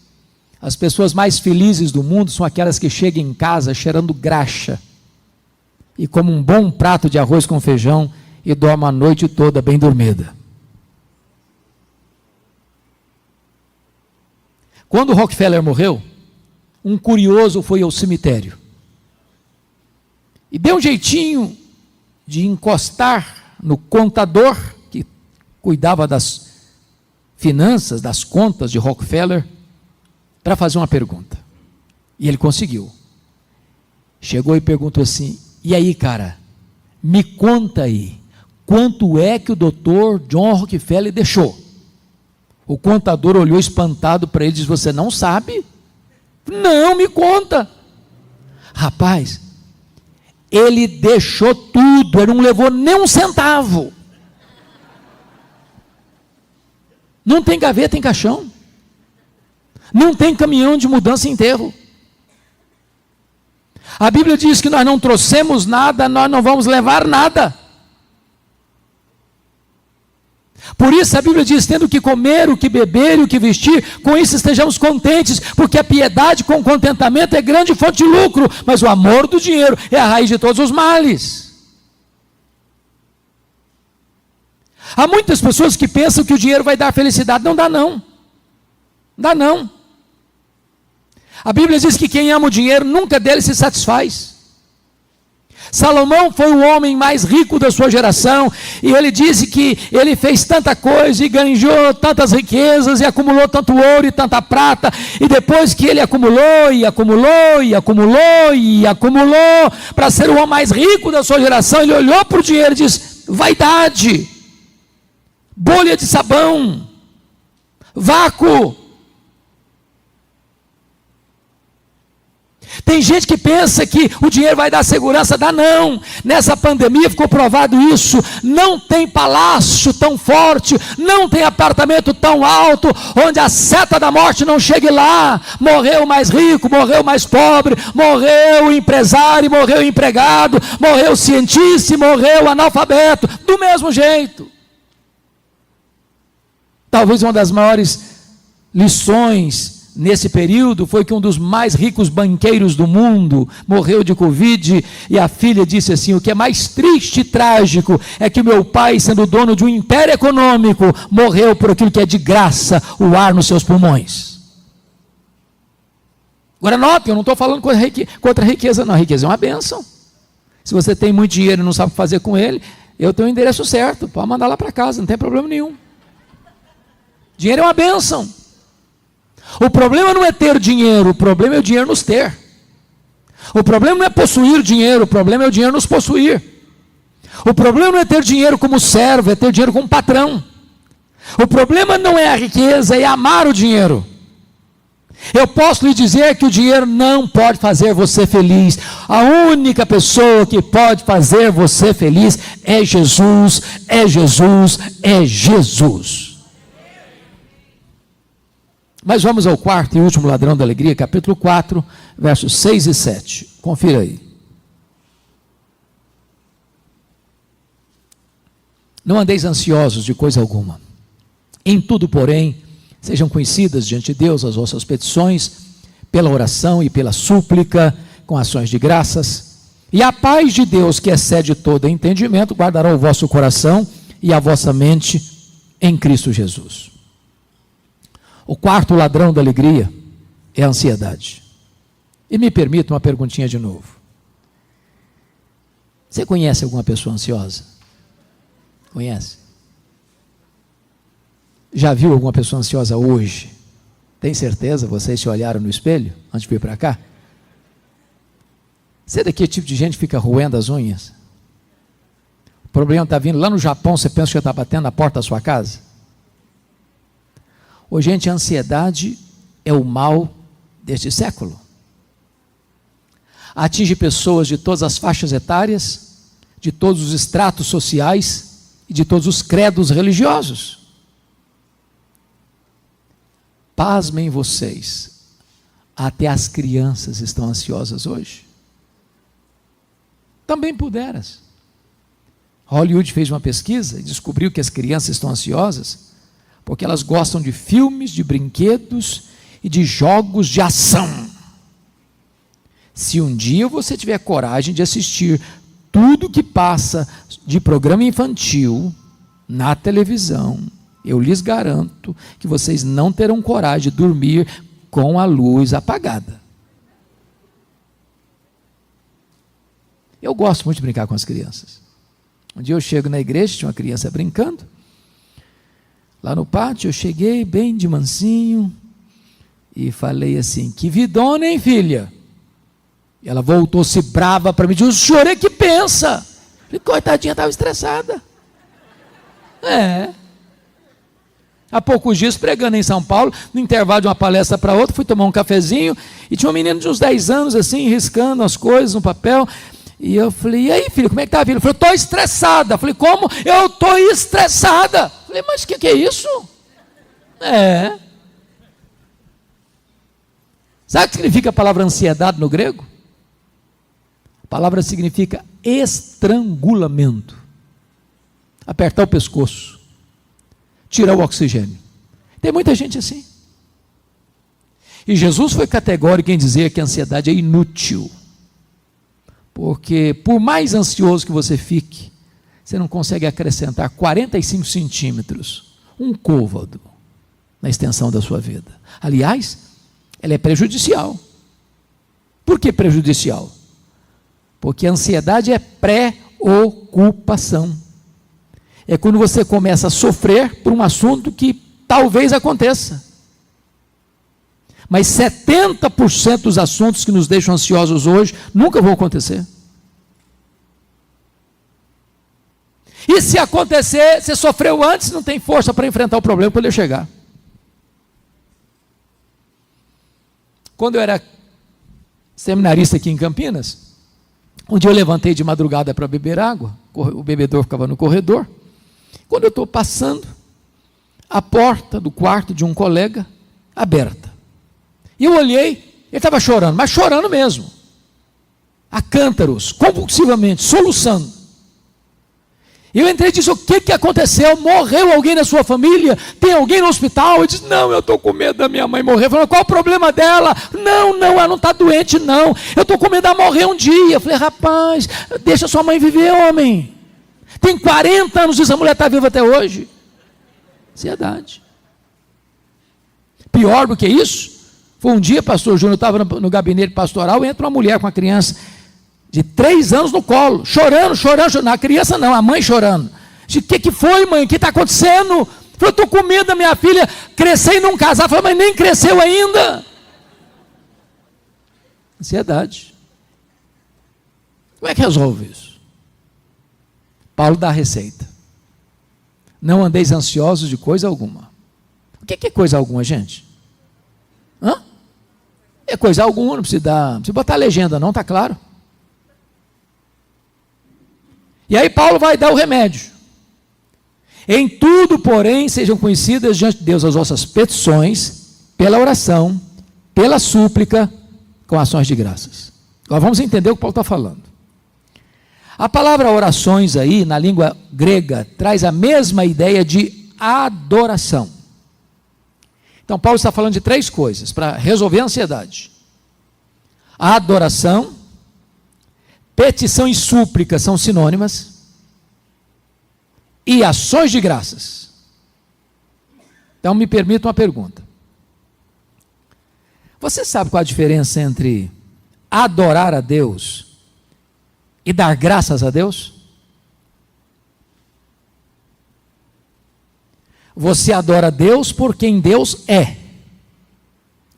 as pessoas mais felizes do mundo são aquelas que chegam em casa cheirando graxa e comem um bom prato de arroz com feijão e dormem a noite toda bem dormida. Quando Rockefeller morreu, um curioso foi ao cemitério e deu um jeitinho de encostar no contador que cuidava das finanças, das contas de Rockefeller, para fazer uma pergunta. E ele conseguiu. Chegou e perguntou assim: e aí, cara, me conta aí, quanto é que o doutor John Rockefeller deixou? O contador olhou espantado para ele e disse: você não sabe? Não, me conta. Rapaz, ele deixou tudo, ele não levou nem um centavo. Não tem gaveta em caixão. Não tem caminhão de mudança e enterro. A Bíblia diz que nós não trouxemos nada, nós não vamos levar nada. Por isso a Bíblia diz: tendo o que comer, o que beber e o que vestir, com isso estejamos contentes, porque a piedade com contentamento é grande fonte de lucro, mas o amor do dinheiro é a raiz de todos os males. Há muitas pessoas que pensam que o dinheiro vai dar felicidade. Não dá não. Não dá não. A Bíblia diz que quem ama o dinheiro nunca dele se satisfaz. Salomão foi o homem mais rico da sua geração, e ele disse que ele fez tanta coisa, e ganhou tantas riquezas, e acumulou tanto ouro e tanta prata, e depois que ele acumulou, e acumulou, e acumulou, e acumulou, para ser o homem mais rico da sua geração, ele olhou para o dinheiro e disse: vaidade, bolha de sabão, vácuo. Tem gente que pensa que o dinheiro vai dar segurança, dá não. Nessa pandemia ficou provado isso. Não tem palácio tão forte, não tem apartamento tão alto, onde a seta da morte não chegue lá. Morreu o mais rico, morreu o mais pobre, morreu o empresário, morreu o empregado, morreu o cientista, morreu o analfabeto, do mesmo jeito. Talvez uma das maiores lições nesse período foi que um dos mais ricos banqueiros do mundo morreu de Covid, e a filha disse assim: o que é mais triste e trágico é que o meu pai, sendo dono de um império econômico, morreu por aquilo que é de graça, o ar nos seus pulmões. Agora note, eu não estou falando contra a riqueza, não. A riqueza é uma bênção. Se você tem muito dinheiro e não sabe o que fazer com ele, eu tenho o endereço certo, pode mandar lá para casa, não tem problema nenhum. Dinheiro é uma bênção. O problema não é ter dinheiro, o problema é o dinheiro nos ter. O problema não é possuir dinheiro, o problema é o dinheiro nos possuir. O problema não é ter dinheiro como servo, é ter dinheiro como patrão. O problema não é a riqueza, é amar o dinheiro. Eu posso lhe dizer que o dinheiro não pode fazer você feliz. A única pessoa que pode fazer você feliz é Jesus, é Jesus, é Jesus. Mas vamos ao quarto e último ladrão da alegria, capítulo 4, versos 6 e 7. Confira aí. Não andeis ansiosos de coisa alguma. Em tudo, porém, sejam conhecidas diante de Deus as vossas petições, pela oração e pela súplica, com ações de graças. E a paz de Deus, que excede todo entendimento, guardará o vosso coração e a vossa mente em Cristo Jesus. O quarto ladrão da alegria é a ansiedade. E me permita uma perguntinha de novo. Você conhece alguma pessoa ansiosa? Conhece? Já viu alguma pessoa ansiosa hoje? Tem certeza? Vocês se olharam no espelho antes de vir para cá? Você é daquele tipo de gente que fica roendo as unhas? O problema está vindo lá no Japão, você pensa que já está batendo na porta da sua casa? Ô, gente, a ansiedade é o mal deste século. Atinge pessoas de todas as faixas etárias, de todos os estratos sociais e de todos os credos religiosos. Pasmem vocês, até as crianças estão ansiosas hoje. Também puderas. Hollywood fez uma pesquisa e descobriu que as crianças estão ansiosas porque elas gostam de filmes, de brinquedos e de jogos de ação. Se um dia você tiver coragem de assistir tudo que passa de programa infantil na televisão, eu lhes garanto que vocês não terão coragem de dormir com a luz apagada. Eu gosto muito de brincar com as crianças. Um dia eu chego na igreja, tinha uma criança brincando, lá no pátio, eu cheguei bem de mansinho e falei assim: que vidona, hein, filha? E ela voltou-se brava para mim e disse: o senhor é que pensa. Falei: coitadinha, estava estressada. Há poucos dias, pregando em São Paulo, no intervalo de uma palestra para outra, fui tomar um cafezinho e tinha um menino de uns 10 anos assim, riscando as coisas no papel. E eu falei: e aí, filho, como é que está a vida? Ele falou: estou estressada. Eu falei: como? Eu estou estressada. Eu falei: mas o que é isso? Sabe o que significa a palavra ansiedade no grego? A palavra significa estrangulamento. Apertar o pescoço, tirar o oxigênio. Tem muita gente assim. E Jesus foi categórico em dizer que a ansiedade é inútil. Porque por mais ansioso que você fique, você não consegue acrescentar 45 centímetros, um côvado, na extensão da sua vida. Aliás, ela é prejudicial. Por que prejudicial? Porque a ansiedade é preocupação. É quando você começa a sofrer por um assunto que talvez aconteça. Mas 70% dos assuntos que nos deixam ansiosos hoje nunca vão acontecer. E se acontecer, você sofreu antes, não tem força para enfrentar o problema quando ele chegar. Quando eu era seminarista aqui em Campinas. Um dia eu levantei de madrugada para beber água, o bebedor ficava no corredor. Quando eu estou passando, a porta do quarto de um colega aberta. E eu olhei, ele estava chorando, mas chorando mesmo, a cântaros, convulsivamente, soluçando. E eu entrei e disse: o que aconteceu? Morreu alguém na sua família? Tem alguém no hospital? Eu disse: não, eu estou com medo da minha mãe morrer. Falei: qual o problema dela? Não, ela não está doente, não. Eu estou com medo dela morrer um dia. Eu falei: rapaz, deixa sua mãe viver, homem. Tem 40 anos e essa mulher está viva até hoje. Ansiedade. Pior do que isso, foi um dia, pastor Júnior, eu estava no gabinete pastoral, entra uma mulher com uma criança de 3 anos no colo, chorando. A criança não, a mãe chorando. O que foi, mãe? O que está acontecendo? Eu falei: estou com medo da minha filha crescer e não casar. Eu falei: mas nem cresceu ainda. Ansiedade. Como é que resolve isso? Paulo dá a receita. Não andeis ansiosos de coisa alguma. O que é coisa alguma, gente? É coisa alguma, não precisa botar legenda não, está claro? E aí Paulo vai dar o remédio. Em tudo, porém, sejam conhecidas diante de Deus as vossas petições, pela oração, pela súplica, com ações de graças. Agora vamos entender o que Paulo está falando. A palavra orações aí, na língua grega, traz a mesma ideia de adoração. Então Paulo está falando de 3 coisas para resolver a ansiedade: a adoração, petição e súplica são sinônimas, e ações de graças. Então me permita uma pergunta: você sabe qual a diferença entre adorar a Deus e dar graças a Deus? Você adora a Deus por quem Deus é,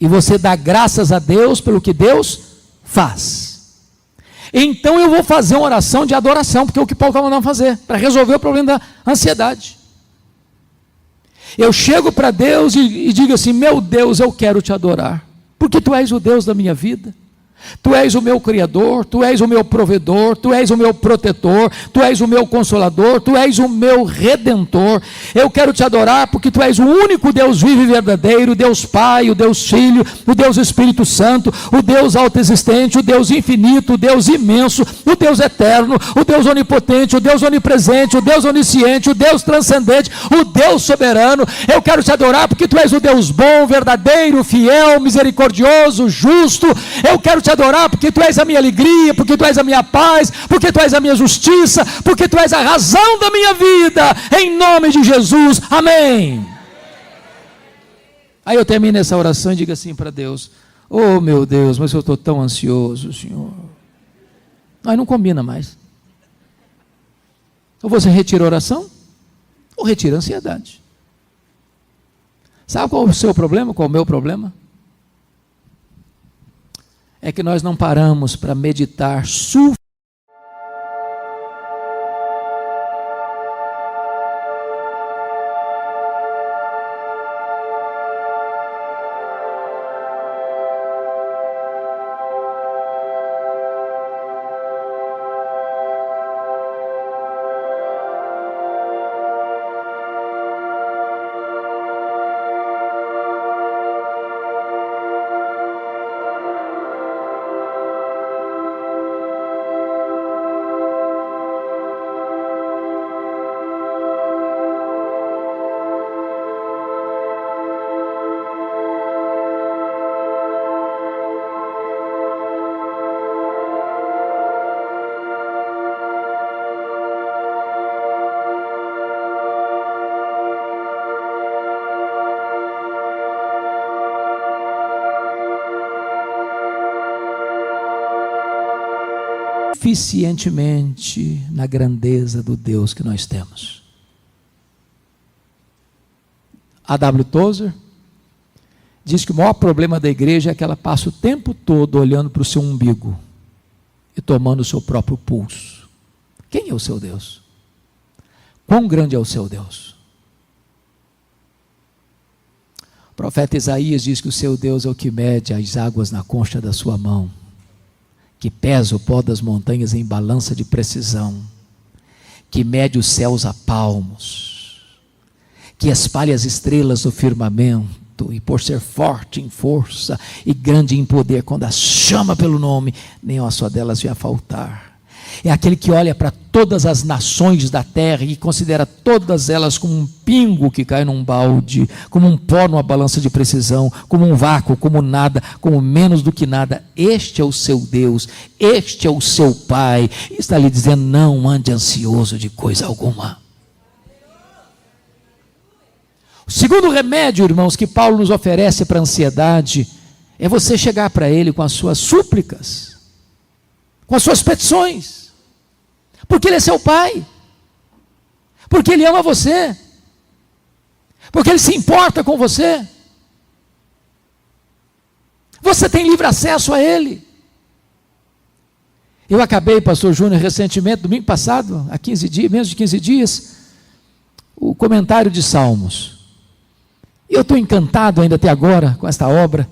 e você dá graças a Deus pelo que Deus faz. Então eu vou fazer uma oração de adoração, porque é o que Paulo está mandando fazer, para resolver o problema da ansiedade. Eu chego para Deus e digo assim: meu Deus, eu quero te adorar, porque tu és o Deus da minha vida. Tu és o meu Criador, Tu és o meu provedor, Tu és o meu protetor, Tu és o meu consolador, Tu és o meu redentor. Eu quero te adorar porque Tu és o único Deus vivo e verdadeiro, o Deus Pai, o Deus Filho, o Deus Espírito Santo, o Deus autoexistente, o Deus infinito, o Deus imenso, o Deus eterno, o Deus onipotente, o Deus onipresente, o Deus onisciente, o Deus transcendente, o Deus soberano. Eu quero te adorar porque Tu és o Deus bom, verdadeiro, fiel, misericordioso, justo. Eu quero te adorar porque Tu és a minha alegria, porque Tu és a minha paz, porque Tu és a minha justiça, porque Tu és a razão da minha vida, em nome de Jesus, amém. Aí eu termino essa oração e digo assim para Deus: oh meu Deus, mas eu estou tão ansioso, Senhor. Aí não combina mais. Ou você retira a oração, ou retira a ansiedade. Sabe qual é o seu problema, qual é o meu problema? É que nós não paramos para meditar suficientemente na grandeza do Deus que nós temos. A.W. Tozer diz que o maior problema da igreja é que ela passa o tempo todo olhando para o seu umbigo e tomando o seu próprio pulso. Quem é o seu Deus? Quão grande é o seu Deus? O profeta Isaías diz que o seu Deus é o que mede as águas na concha da sua mão. que pesa o pó das montanhas em balança de precisão, que mede os céus a palmos, que espalha as estrelas no firmamento, e por ser forte em força e grande em poder, quando as chama pelo nome, nem uma só delas vai faltar. É aquele que olha para todas as nações da terra e considera todas elas como um pingo que cai num balde, como um pó numa balança de precisão, como um vácuo, como nada, como menos do que nada. Este é o seu Deus, este é o seu Pai. Está lhe dizendo: não ande ansioso de coisa alguma. O segundo remédio, irmãos, que Paulo nos oferece para a ansiedade é você chegar para Ele com as suas súplicas, com as suas petições, porque Ele é seu Pai, porque Ele ama você, porque Ele se importa com você. Você tem livre acesso a Ele. Eu acabei, pastor Júnior, recentemente, domingo passado, há 15 dias, menos de 15 dias, o comentário de Salmos. E eu estou encantado ainda até agora com esta obra,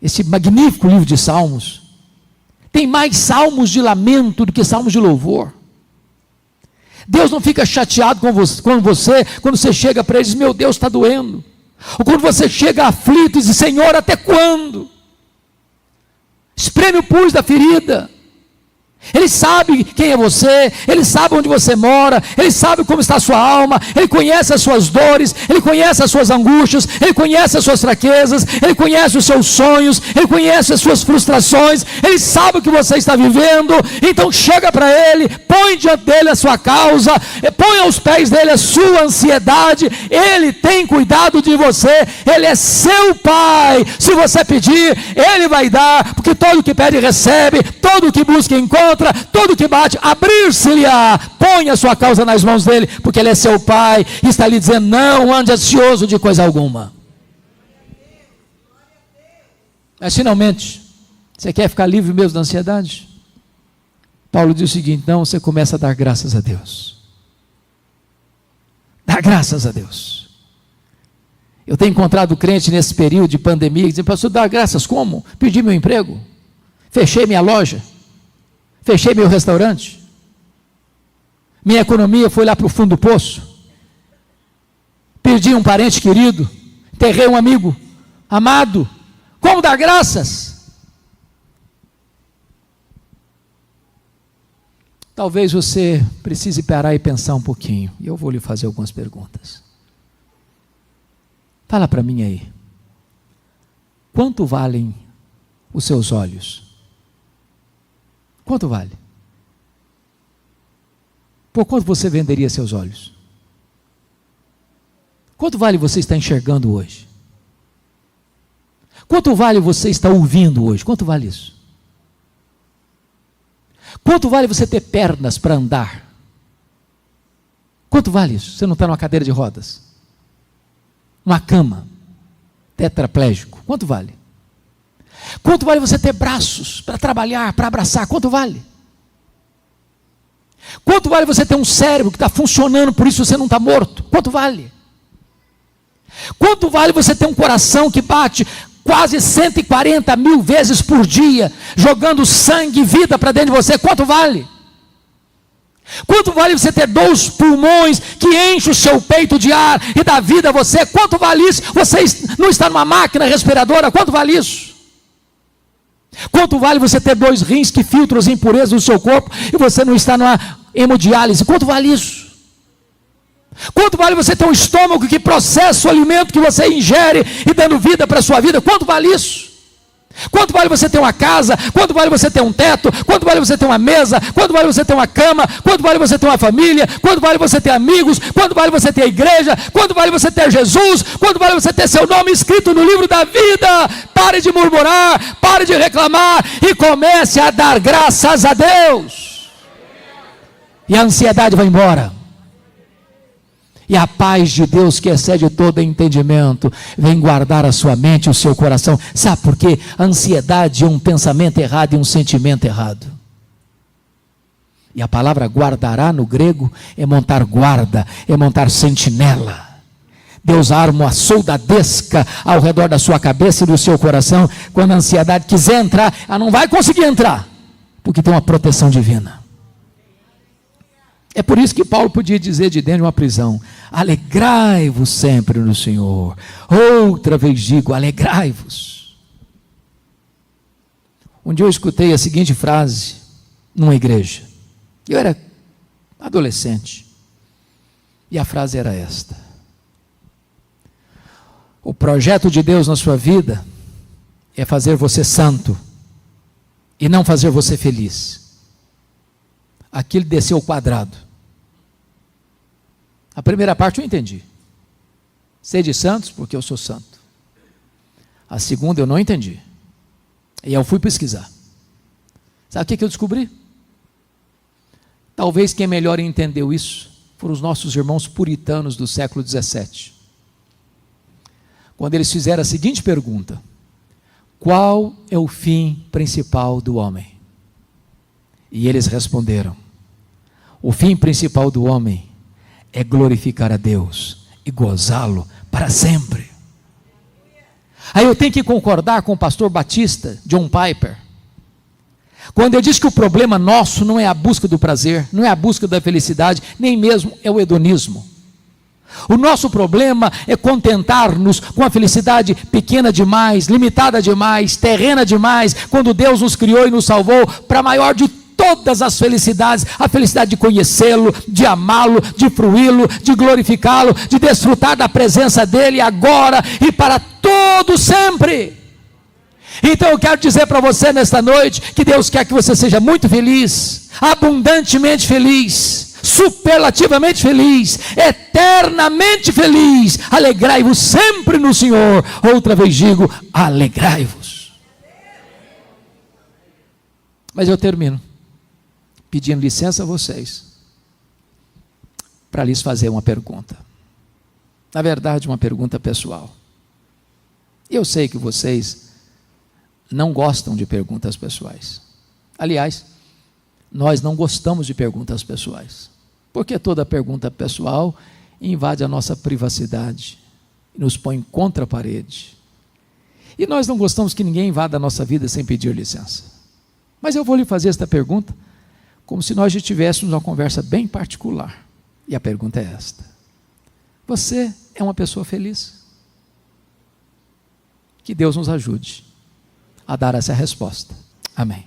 esse magnífico livro de Salmos. Tem mais salmos de lamento do que salmos de louvor. Deus não fica chateado com você quando você chega para Ele e diz: meu Deus, está doendo. Ou quando você chega aflito e diz: Senhor, até quando? Espreme o pus da ferida. Ele sabe quem é você, Ele sabe onde você mora, Ele sabe como está a sua alma, Ele conhece as suas dores, Ele conhece as suas angústias, Ele conhece as suas fraquezas, Ele conhece os seus sonhos, Ele conhece as suas frustrações, Ele sabe o que você está vivendo. Então chega para Ele, põe diante dEle a sua causa, põe aos pés dEle a sua ansiedade. Ele tem cuidado de você, Ele é seu Pai. Se você pedir, Ele vai dar, porque todo que pede recebe, todo que busca encontra, todo que bate, abrir-se-lhe-á. Põe a sua causa nas mãos dele, porque Ele é seu Pai, e está lhe dizendo: não ande ansioso de coisa alguma. Mas finalmente, você quer ficar livre mesmo da ansiedade? Paulo diz o seguinte: então você começa a dar graças a Deus. Dá graças a Deus. Eu tenho encontrado crente nesse período de pandemia, dizendo: pastor, dá graças como? Perdi meu emprego, fechei minha loja, fechei meu restaurante, minha economia foi lá para o fundo do poço, perdi um parente querido, enterrei um amigo amado. Como dar graças? Talvez você precise parar e pensar um pouquinho, e eu vou lhe fazer algumas perguntas. Fala para mim aí, quanto valem os seus olhos? Quanto vale? Por quanto você venderia seus olhos? Quanto vale você estar enxergando hoje? Quanto vale você estar ouvindo hoje? Quanto vale isso? Quanto vale você ter pernas para andar? Quanto vale isso? Você não está numa cadeira de rodas? Uma cama? Tetraplégico? Quanto vale? Quanto vale você ter braços para trabalhar, para abraçar? Quanto vale? Quanto vale você ter um cérebro que está funcionando, por isso você não está morto? Quanto vale? Quanto vale você ter um coração que bate quase 140 mil vezes por dia, jogando sangue e vida para dentro de você? Quanto vale? Quanto vale você ter 2 pulmões que enchem o seu peito de ar e dá vida a você? Quanto vale isso? Você não está numa máquina respiradora? Quanto vale isso? Quanto vale você ter 2 rins que filtram as impurezas do seu corpo e você não está numa hemodiálise? Quanto vale isso? Quanto vale você ter um estômago que processa o alimento que você ingere e dando vida para a sua vida? Quanto vale isso? Quanto vale você ter uma casa? Quanto vale você ter um teto? Quanto vale você ter uma mesa? Quanto vale você ter uma cama? Quanto vale você ter uma família? Quanto vale você ter amigos? Quanto vale você ter a igreja? Quanto vale você ter Jesus? Quanto vale você ter seu nome escrito no livro da vida? Pare de murmurar, pare de reclamar e comece a dar graças a Deus. E a ansiedade vai embora. E a paz de Deus, que excede todo entendimento, vem guardar a sua mente e o seu coração. Sabe por quê? A ansiedade é um pensamento errado e um sentimento errado. E a palavra guardará no grego é montar guarda, é montar sentinela. Deus arma uma soldadesca ao redor da sua cabeça e do seu coração. Quando a ansiedade quiser entrar, ela não vai conseguir entrar. porque tem uma proteção divina. É por isso que Paulo podia dizer de dentro de uma prisão: alegrai-vos sempre no Senhor. Outra vez digo, alegrai-vos. Um dia eu escutei a seguinte frase numa igreja. Eu era adolescente. E a frase era esta: o projeto de Deus na sua vida é fazer você santo e não fazer você feliz. Aquilo desceu ao quadrado. A primeira parte eu entendi. Sede santos porque eu sou santo. A segunda eu não entendi. E eu fui pesquisar. Sabe o que eu descobri? Talvez quem melhor entendeu isso foram os nossos irmãos puritanos do século XVII. Quando eles fizeram a seguinte pergunta: qual é o fim principal do homem? E eles responderam: o fim principal do homem é glorificar a Deus e gozá-lo para sempre. Aí eu tenho que concordar com o pastor batista John Piper, quando ele diz que o problema nosso não é a busca do prazer, não é a busca da felicidade, nem mesmo é o hedonismo. O nosso problema é contentar-nos com a felicidade pequena demais, limitada demais, terrena demais, quando Deus nos criou e nos salvou para a maior de todas as felicidades, a felicidade de conhecê-lo, de amá-lo, de fruí-lo, de glorificá-lo, de desfrutar da presença dEle agora e para todo sempre. Então eu quero dizer para você nesta noite, que Deus quer que você seja muito feliz, abundantemente feliz, superlativamente feliz, eternamente feliz. Alegrai-vos sempre no Senhor. Outra vez digo, alegrai-vos. Mas eu termino pedindo licença a vocês para lhes fazer uma pergunta. Na verdade, uma pergunta pessoal. Eu sei que vocês não gostam de perguntas pessoais. Aliás, nós não gostamos de perguntas pessoais, porque toda pergunta pessoal invade a nossa privacidade e nos põe contra a parede. E nós não gostamos que ninguém invada a nossa vida sem pedir licença. Mas eu vou lhe fazer esta pergunta como se nós já tivéssemos uma conversa bem particular. E a pergunta é esta: você é uma pessoa feliz? Que Deus nos ajude a dar essa resposta. Amém.